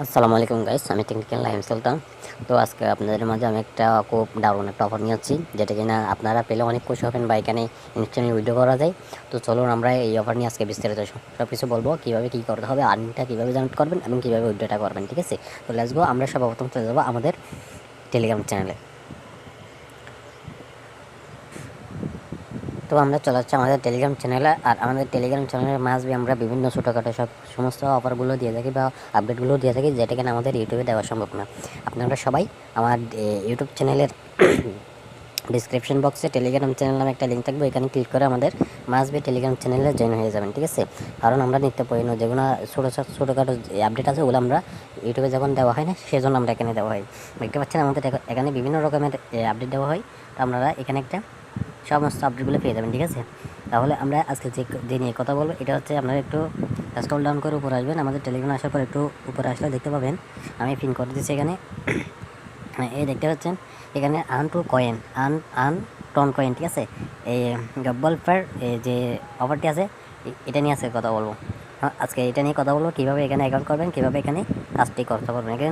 আসসালামু আলাইকুম গাইস, আমি টেকনিক্যাল লাইম সুলতান। তো আজকে আপনাদের মাঝে আমি একটা খুব দারুণ একটা অফার নিয়ে যাচ্ছি, যেটা কিনা আপনারা পেলে অনেক খুশি হবেন বা এখানে ইনস্ট্যান্টলি উইথড্র করা যায়। তো চলুন আমরা এই অফার নিয়ে আজকে বিস্তারিত সব কিছু বলবো, কীভাবে কী করতে হবে, আর্নিংটা কীভাবে জেনারেট করবেন এবং কীভাবে উইথড্রটা করবেন। ঠিক আছে, তো লেটস গো। আমরা সর্বপ্রথম চলে যাবো আমাদের টেলিগ্রাম চ্যানেলে। তো আমরা চলে যাচ্ছি আমাদের টেলিগ্রাম চ্যানেলে। আর আমাদের টেলিগ্রাম চ্যানেলের মাঝে আমরা বিভিন্ন ছোটোখাটো সমস্ত অফারগুলো দিয়ে থাকি বা আপডেটগুলো দিয়ে থাকি, যেটা কিনা আমাদের ইউটিউবে দেওয়া সম্ভব না। আপনারা সবাই আমার ইউটিউব চ্যানেলের ডিসক্রিপশন বক্সে টেলিগ্রাম চ্যানেল নামে একটা লিঙ্ক থাকবে, এখানে ক্লিক করে আমাদের মাসবি টেলিগ্রাম চ্যানেলে জয়েন হয়ে যাবেন। ঠিক আছে, কারণ আমরা নিত্য প্রয়োজনীয় যেগুলো ছোটোখাটো আপডেট আছে ওগুলো আমরা ইউটিউবে যখন দেওয়া হয় না, সেজন্য আমরা এখানে দেওয়া হয়। দেখতে পাচ্ছেন আমাদের এখানে বিভিন্ন রকমের আপডেট দেওয়া হয়। তো আপনারা এখানে একটা সমস্ত আপডেটগুলো পেয়ে যাবেন। ঠিক আছে, তাহলে আমরা আজকে যে নিয়ে কথা বলবো এটা হচ্ছে, আপনারা একটু স্ক্রল ডাউন করে উপরে আসবেন। আমাদের টেলিগ্রামে আসার পর একটু উপরে আসলে দেখতে পাবেন আমি পিন করে দিচ্ছি এখানে। এই দেখতে পাচ্ছেন এখানে earn two coin, earn ton coin. ঠিক আছে, এই গব্বল ফেয়ার যে অফারটি আছে এটা নিয়ে আজকে কথা বলবো। আজকে এটা নিয়ে কথা বলবো কীভাবে এখানে অ্যাকাউন্ট করবেন, কীভাবে এখানে কাজটি করতে পারবেন। এখানে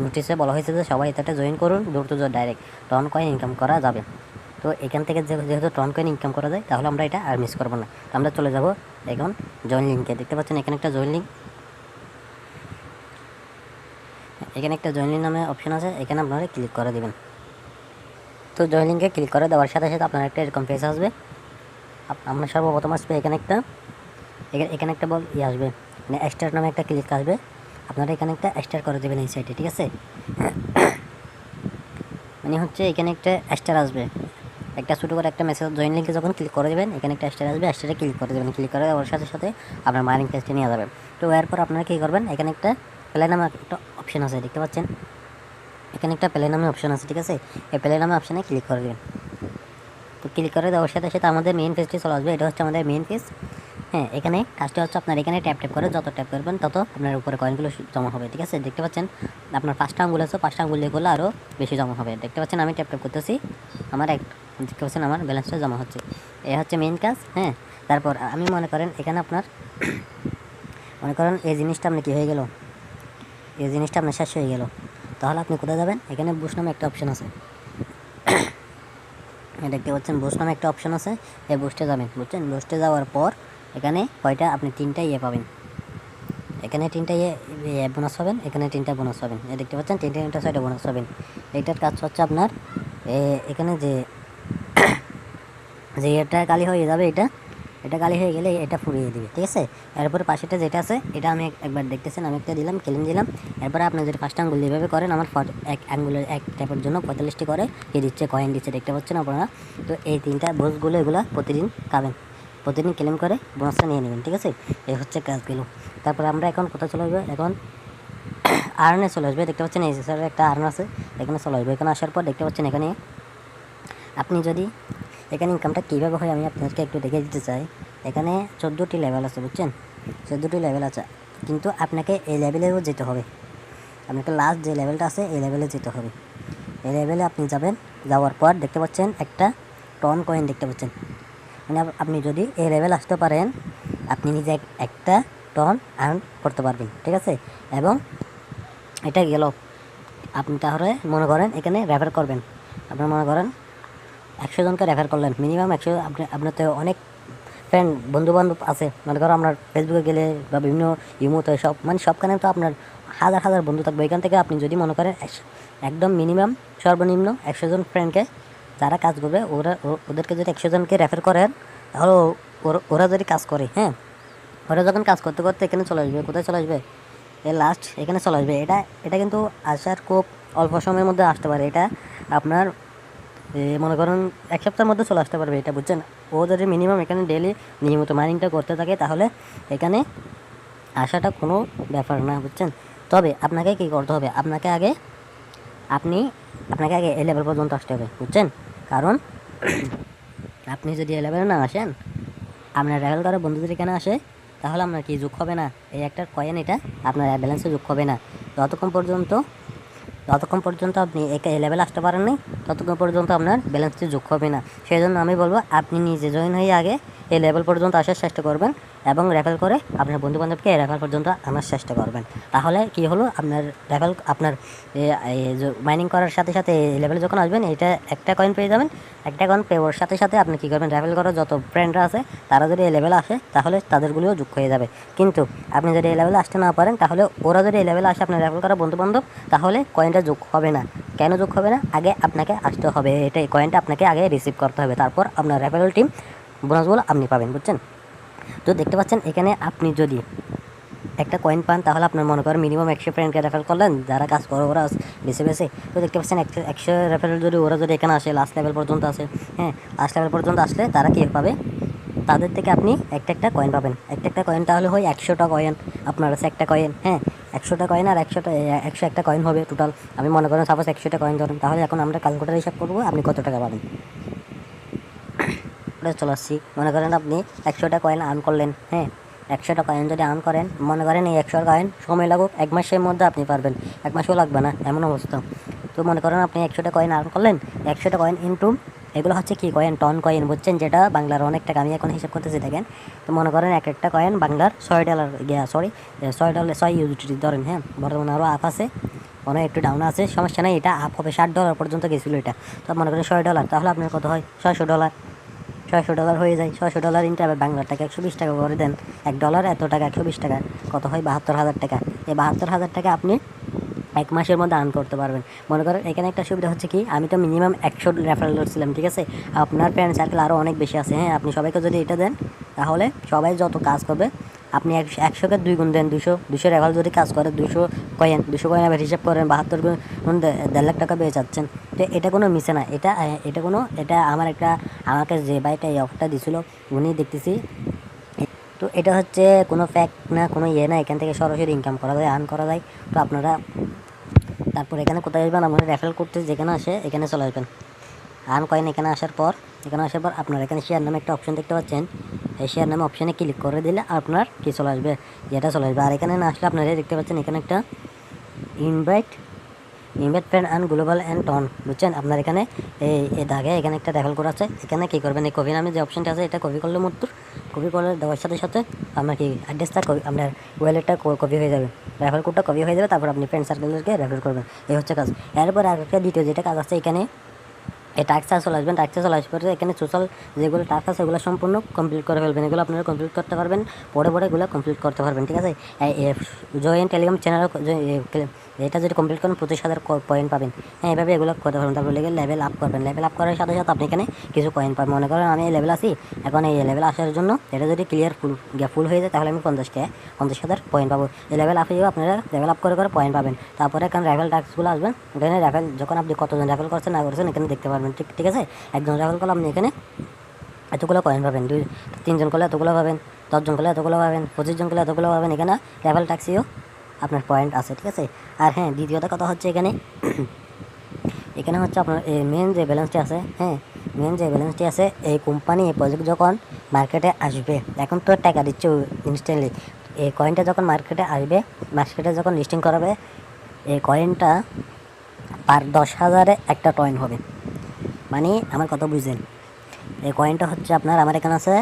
নোটিশে বলা হয়েছে যে সবাই এটাতে জয়েন করুন, দ্রুত ডাইরেক্ট টন কয়েন ইনকাম করা যাবে। তো এখান থেকে যেহেতু টন কয়েন ইনকাম করা যায়, তাহলে আমরা এটা আর মিস করবো না। তো আমরা চলে যাব এখন জয়েন লিঙ্কে। দেখতে পাচ্ছেন এখানে একটা জয়েন লিঙ্ক, এখানে একটা জয়েন লিঙ্ক নামে অপশন আছে, এখানে আপনারা ক্লিক করে দেবেন। তো জয়েন লিঙ্কে ক্লিক করে দেওয়ার সাথে সাথে আপনার একটা এরকম পেজ আসবে। আমরা সর্বপ্রথম আসবে এখানে একটা বল আসবে, মানে এক্সট্রা নামে একটা ক্লিক আসবে। আপনারা এখানে একটা এক্সট্রা করে দেবেন এই সাইডে। ঠিক আছে, মানে হচ্ছে এখানে একটা এক্সট্রা আসবে, একটা ছোটো করে একটা মেসেজ জয়েন লিঙ্কে যখন ক্লিক করে দেবেন, এখানে একটা স্টার আসবে, স্টারে ক্লিক করে দেবেন। ক্লিক করে দেওয়ার সাথে সাথে আপনার মাইনিং পেজটি নিয়ে যাবেন। তো এরপর আপনারা কী করবেন, এখানে একটা প্লে নামে একটা অপশন আছে, দেখতে পাচ্ছেন এখানে একটা প্লে নামে অপশন আছে। ঠিক আছে, এই প্লে নামে অপশানে ক্লিক করে দেবেন। তো ক্লিক করে দেওয়ার সাথে সাথে আমাদের মেইন পেজটি চলে আসবে। এটা হচ্ছে আমাদের মেইন পেজ। হ্যাঁ, এখানে কাজটা হচ্ছে আপনার এখানে ট্যাপ করে যত ট্যাপ করবেন তত আপনার উপরে কয়েনগুলো জমা হবে। ঠিক আছে, দেখতে পাচ্ছেন আপনার 5টা আঙ্গুল আছে, 5টা আঙ্গুল দিয়ে করলে আরও বেশি জমা হবে। দেখতে পাচ্ছেন আমি ট্যাপ করতেছি, আমার দেখতে পাচ্ছেন আমার ব্যালেন্সটা জমা হচ্ছে। এ হচ্ছে মেইন কাজ। হ্যাঁ, তারপর আমি মনে করেন এখানে আপনার এই জিনিসটা আপনি কী হয়ে গেল, এই জিনিসটা আপনার শেষ হয়ে গেল, তাহলে আপনি কোথায় যাবেন, এখানে বুস্ট নামে একটা অপশান আছে। দেখতে পাচ্ছেন বুস্ট নামে একটা অপশান আছে, এই বুস্টে যাবেন। বুঝছেন, বুস্টে যাওয়ার পর এখানে কয়টা আপনি 3টা পাবেন, এখানে 3টা বোনাস পাবেন, এখানে 3টা বোনাস পাবেন। দেখতে পাচ্ছেন 3টা 6টা বোনাস পাবেন। এইটার কাজ হচ্ছে আপনার এখানে যে এটা কালি হয়ে যাবে, এটা কালি হয়ে গেলে এটা ফুরিয়ে দিবে। ঠিক আছে, এরপরে পাশেটা যেটা আছে এটা আমি একবার দেখতেছেন, আমি একটা দিলাম, ক্লেম দিলাম। এরপরে আপনার যদি 5টা আঙ্গুল যেভাবে করেন, আমার এক আঙ্গুলের এক ট্যাপের জন্য 45টি করে দিচ্ছে, কয়েন দিচ্ছে। দেখতে পাচ্ছেন আপনারা। তো এই 3টা বোনাসগুলো এগুলো প্রতিদিন খাবেন, প্রতিদিন ক্লেম করে বোনাসটা নিয়ে নেবেন। ঠিক আছে, এই হচ্ছে কাজগুলো। তারপরে আমরা এখন কোথায় চলে আসবো, এখন আর্নে চলে আসবে। দেখতে পাচ্ছেন এই স্যারের একটা আর্ন আছে, এখানে চলে আসবে। এখানে আসার পর দেখতে পাচ্ছেন এখানে আপনি যদি এখানে ইনকামটা কীভাবে হয় আমি আপনাদেরকে একটু দেখে দিতে চাই। এখানে 14টি লেভেল আছে, বুঝছেন, 14টি লেভেল আছে, কিন্তু আপনাকে এই লেভেলেও যেতে হবে। আপনাকে লাস্ট যে লেভেলটা আছে এই লেভেলে যেতে হবে। এই লেভেলে আপনি যাবেন, যাওয়ার পর দেখতে পাচ্ছেন একটা টন কয়েন, দেখতে পাচ্ছেন, মানে আপনি যদি এই লেভেল আসতে পারেন, আপনি নিজে একটা টন আর্ন করতে পারবেন। ঠিক আছে, এবং এটা গেল। আপনি তাহলে মনে করেন এখানে রেফার করবেন, আপনার মনে করেন 100 জনকে রেফার করলেন, মিনিমাম 100। আপনার তো অনেক ফ্রেন্ড বন্ধুবান্ধব আছে, মনে করো আপনার ফেসবুকে গেলে বা বিভিন্ন ইমোতে সব, মানে সবখানে তো আপনার হাজার হাজার বন্ধু থাকবে। এখান থেকে আপনি যদি মনে করেন একদম মিনিমাম সর্বনিম্ন 100 জন ফ্রেন্ডকে যারা কাজ করবে, ওদেরকে যদি 100 জনকে রেফার করেন, তাহলে ওরা যদি কাজ করে, হ্যাঁ, ওরা যখন কাজ করতে করতে এখানে চলে আসবে। কোথায় চলে আসবে, লাস্ট এখানে চলে আসবে। এটা কিন্তু আসার খুব অল্প সময়ের মধ্যে আসতে পারে। এটা আপনার মনে করেন 1 সপ্তাহের মধ্যে চলে আসতে পারবে এটা, বুঝছেন। ও যদি মিনিমাম এখানে ডেলি নিয়মিত মাইনিংটা করতে থাকে, তাহলে এখানে আসাটা কোনো ব্যাপার না, বুঝছেন। তবে আপনাকে কী করতে হবে, আপনাকে আগে এই লেভেল পর্যন্ত আসতে হবে, বুঝছেন। কারণ আপনি যদি এই লেভেলে না আসেন, আপনার লেভেল করা বন্ধু যদি এখানে আসে, তাহলে আপনার কি যোগ হবে না, এই একটা কয়েন এটা আপনার ব্যালেন্সে যোগ হবে না। যতক্ষণ পর্যন্ত আপনি এই লেভেলে আসতে পারেন নাই, ততক্ষণ পর্যন্ত আপনার ব্যালেন্সটি যোগ হবে না। সেই জন্য আমি বলবো আপনি নিজে জয়েন হয়ে আগে এই লেভেল পর্যন্ত আসার চেষ্টা করবেন এবং রেফার করে আপনার বন্ধুবান্ধবকে এই লেভেল পর্যন্ত আনার চেষ্টা করবেন। তাহলে কি হলো, আপনার লেভেল আপনার মাইনিং করার সাথে সাথে এই লেভেলে যখন আসবেন এটা একটা কয়েন পেয়ে যাবেন। একটা কয়েন পেয়ে সাথে সাথে আপনি কী করবেন, রেফার করার যত ফ্রেন্ডরা আছে তারা যদি এই লেভেলে আসে তাহলে তাদেরগুলিও যোগ হয়ে যাবে। কিন্তু আপনি যদি এই লেভেলে আসতে না পারেন তাহলে ওরা যদি এই লেভেলে আসে আপনার রেফার করা বন্ধুবান্ধব, তাহলে কয়েনটা যোগ হবে না। কেন যোগ হবে না? আগে আপনাকে আসতে হবে, এটা কয়েনটা আপনাকে আগে রিসিভ করতে হবে, তারপর আপনার রেফারেল টিম বোনাসগুলো আপনি পাবেন, বুঝছেন? তো দেখতে পাচ্ছেন এখানে আপনি যদি একটা কয়েন পান তাহলে আপনার মনে করেন মিনিমাম 100 ফ্রেন্ডকে রেফার করলেন যারা কাজ করে ওরা বেছে বেছে। তো দেখতে পাচ্ছেন 100 রেফারেল যদি ওরা যদি এখানে আসে লাস্ট লেভেল পর্যন্ত আসে, হ্যাঁ লাস্ট লেভেল পর্যন্ত আসলে তারা কী পাবে, তাদের থেকে আপনি একটা কয়েন পাবেন। একটা কয়েন তাহলে হয় 100টা কয়েন আপনার কাছে, একটা কয়েন, হ্যাঁ 100টা কয়েন আর 100 একটা কয়েন হবে টোটাল। আমি মনে করেন সাপোজ 100টা কয়েন ধরেন, তাহলে এখন আমরা ক্যালকুলেটার হিসাব করবো আপনি কত টাকা পাবেন। চলে আসছি, মনে করেন আপনি 100টা কয়েন আর্ন করলেন, হ্যাঁ 100টা কয়েন যদি আর্ন করেন, মনে করেন এই 100 কয়েন সময় লাগুক 1 মাসের মধ্যে আপনি পারবেন, 1 মাসও লাগবে না এমন অবস্থা। তো মনে করেন আপনি 100টা কয়েন আর্ন করলেন, 100টা কয়েন ইন্টু এগুলো হচ্ছে কি কয়েন, টন কয়েন, বুঝছেন? যেটা বাংলার অনেক টাকা, আমি এখন হিসাব করতেছি দেখেন। তো মনে করেন একটা কয়েন বাংলার $6 ধরেন, হ্যাঁ বর্তমানে আরও আপ আছে, অনেক একটু ডাউন আছে, সমস্যা নেই, এটা আপ হবে $60 পর্যন্ত গেছিলো এটা। তো মনে করেন $6, তাহলে আপনার কত হয়, $600, $600 হয়ে যায়। $600 ইন্টু আবার বাংলার টাকা 120 টাকা করে দেন, $1 এত টাকা, 120 টাকা কত হয়, 72,000 টাকা। এই 72,000 টাকা আপনি 1 মাসের মধ্যে আর্ন করতে পারবেন। মনে করেন এখানে একটা সুবিধা হচ্ছে কি, আমি তো মিনিমাম 100 রেফারেল ছিলাম, ঠিক আছে? আপনার ফ্রেন্ড সার্কেল আরও অনেক বেশি আছে, হ্যাঁ আপনি সবাইকে যদি এটা দেন তাহলে সবাই যত কাজ করবে আপনি 100কে 2 গুণ দেন, 200 রেফারেল যদি কাজ করে 200 কয়েন আবার হিসাব করেন, 72 গুণ 1.5 লাখ টাকা পেয়ে যাচ্ছেন। তো এটা কোনো মিশে না, এটা আমাকে যে ভাইটা এই অফারটা দিছিল উনি দেখতেছি। তো এটা হচ্ছে কোনো ফ্যাক্ট না, কোনো না, এখান থেকে সরাসরি ইনকাম করা যায়, আর্ন করা যায়। তো আপনারা তারপর এখানে কোথায় আসবেন, আপনারা রেফারেল করতে যেখানে আসে এখানে চলে আসবেন। আর্ন কয়েন এখানে আসার পর আপনারা এখানে শেয়ার নামে একটা অপশন দেখতে পাচ্ছেন, এই শেয়ার নামে অপশানে ক্লিক করে দিলে আপনার কি চলে আসবে, যেটা চলে আসবে। আর এখানে না আসলে আপনারা দেখতে পাচ্ছেন এখানে একটা invite friend and global and ton, বুঝছেন? আপনার এখানে এই দাগে এখানে একটা রেফারেল কোড আছে, এখানে কী করবেন, এই কপি নামে যে অপশনটা আছে এটা কপি করলে কপি করে দেওয়ার সাথে সাথে আপনার কি অ্যাড্রেসটা আপনার ওয়ালেটটা কপি হয়ে যাবে, রেফারেল কোডটা কপি হয়ে যাবে, তারপর আপনি ফ্রেন্ড সার্কেলকে রেফার করবেন। এই হচ্ছে কাজ। এরপর আরেকটা দ্বিতীয় যেটা কাজ আছে, এখানে এই টাস্কে চলে আসবেন। টাস্কে চলে আসবে এখানে সোশ্যাল যেগুলো টাস্ক আছে ওগুলো সম্পূর্ণ কমপ্লিট করে ফেলবেন, এগুলো আপনারা কমপ্লিট করতে পারবেন, পরে এগুলো কমপ্লিট করতে পারবেন, ঠিক আছে? জয়েন টেলিগ্রাম চ্যানেল এটা যদি কমপ্লিট করেন 25,000 পয়েন্ট পাবেন, হ্যাঁ এভাবে এগুলো করতে পারবেন। তারপর লেভেল আপ করবেন, লেভেল আপ করার সাথে সাথে আপনি এখানে কিছু কয়েন পাবেন। মনে করেন আমি এই লেভেল আসি, এখন এই লেভেল আসার জন্য এটা যদি ক্লিয়ার ফুল হয়ে যায় তাহলে আমি 50,000 পয়েন্ট পাবো। এই লেভেল আপ হয়ে আপনারা লেভেল আপ করে পয়েন্ট পাবেন। তারপরে এখানে রেফারেল টাস্কগুলো আসবেন, এখানে রেফারেল যখন আপনি কতজন রেফারেল করছেন না করছেন এখানে দেখতে পারবেন, ঠিক আছে? একজন রেফারেল করলে আপনি এখানে এতগুলো কয়েন পাবেন, 3জন করলে এতগুলো পাবেন, 10জন করলে এতগুলো পাবেন, 25জন করলে এতগুলো পাবেন। এখানে রেফারেল ট্যাক্সিও আপনার পয়েন্ট আছে, ঠিক আছে? আর হ্যাঁ দ্বিতীয়টা কথা হচ্ছে এখানে হচ্ছে আপনার মেন যে ব্যালেন্সটি আছে, হ্যাঁ মেন যে ব্যালেন্সটি আছে, এই কোম্পানি এই প্রজেক্ট যখন মার্কেটে আসবে, এখন তো টাকা দিচ্ছে ইনস্ট্যান্টলি, এই কয়েনটা যখন মার্কেটে আসবে, মার্কেটে যখন লিস্টিং করাবে, এই কয়েনটা পার 10,000-এ একটা কয়েন হবে। মানে আমার কথা বুঝলেন? এই কয়েনটা হচ্ছে আপনার আমার এখানে আছে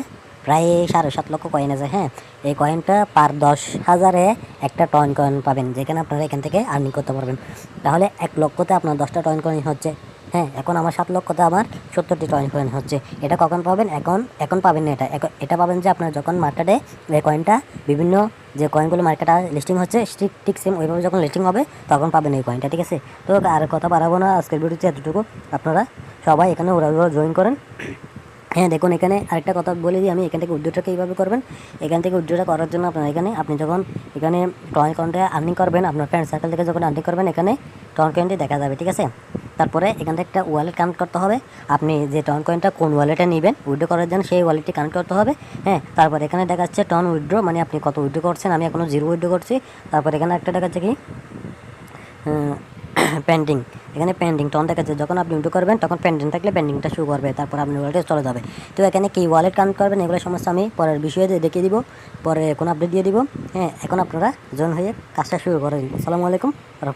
প্রায় 7.5 লক্ষ কয়েন আছে, হ্যাঁ এই কয়েনটা পার 10,000-এ একটা কয়েন পাবেন, যেখানে আপনারা এখান থেকে আর্নিং করতে পারবেন। তাহলে 1 লক্ষতে আপনার 10টা কয়েন হচ্ছে, হ্যাঁ এখন আমার 7 লক্ষতে আমার 70টি কয়েন হচ্ছে। এটা কখন পাবেন? এখন পাবেন না, এটা পাবেন যে আপনার যখন মার্কেটে এই কয়েনটা বিভিন্ন যে কয়েনগুলো মার্কেটে লিস্টিং হচ্ছে ঠিক সেম ওইভাবে যখন লিস্টিং হবে তখন পাবেন এই কয়েনটা, ঠিক আছে? তো আর কথা বাড়াবো না, আজকের ভিডিওতে এতটুকু। আপনারা সবাই এখানে ওরা জয়েন করেন। হ্যাঁ দেখুন এখানে আরেকটা কথা বলে দিই আমি, এখান থেকে উইথড্রটা কীভাবে করবেন। এখান থেকে উইথড্রটা করার জন্য আপনি যখন এখানে কয়েনটা আর্নিং করবেন, আপনার ফ্রেন্ড সার্কেল থেকে যখন আর্নিং করবেন এখানে কয়েনটি দেখা যাবে, ঠিক আছে? তারপরে এখান থেকে একটা ওয়ালেট কানেক্ট করতে হবে, আপনি যে কয়েনটা কোন ওয়ালেটে নেবেন উইথড্র করার জন্য সেই ওয়ালেটটি কানেক্ট করতে হবে, হ্যাঁ। তারপর এখানে দেখাচ্ছে উইথড্র, মানে আপনি কত উইথড্র করছেন, আমি এখনও 0 উইথড্র করছি। তারপর এখানে একটা দেখাচ্ছে কি পেন্ডিং, এখানে পেন্ডিং টন দেখাচ্ছে, যখন আপনি উইথড্র করবেন তখন পেন্ডিং থাকলে পেন্ডিংটা শো করবে, তারপর আপনি ওয়ালেটে চলে যাবে। তো এখানে কি ওয়ালেট কানেক্ট করবেন এগুলো সমস্যা আমি পরের বিষয়ে দেখিয়ে দিব, পরে কোনো আপডেট দিয়ে দিব। হ্যাঁ এখন আপনারা জয়েন হয়ে কাজটা শুরু করেন। আসসালামু আলাইকুম।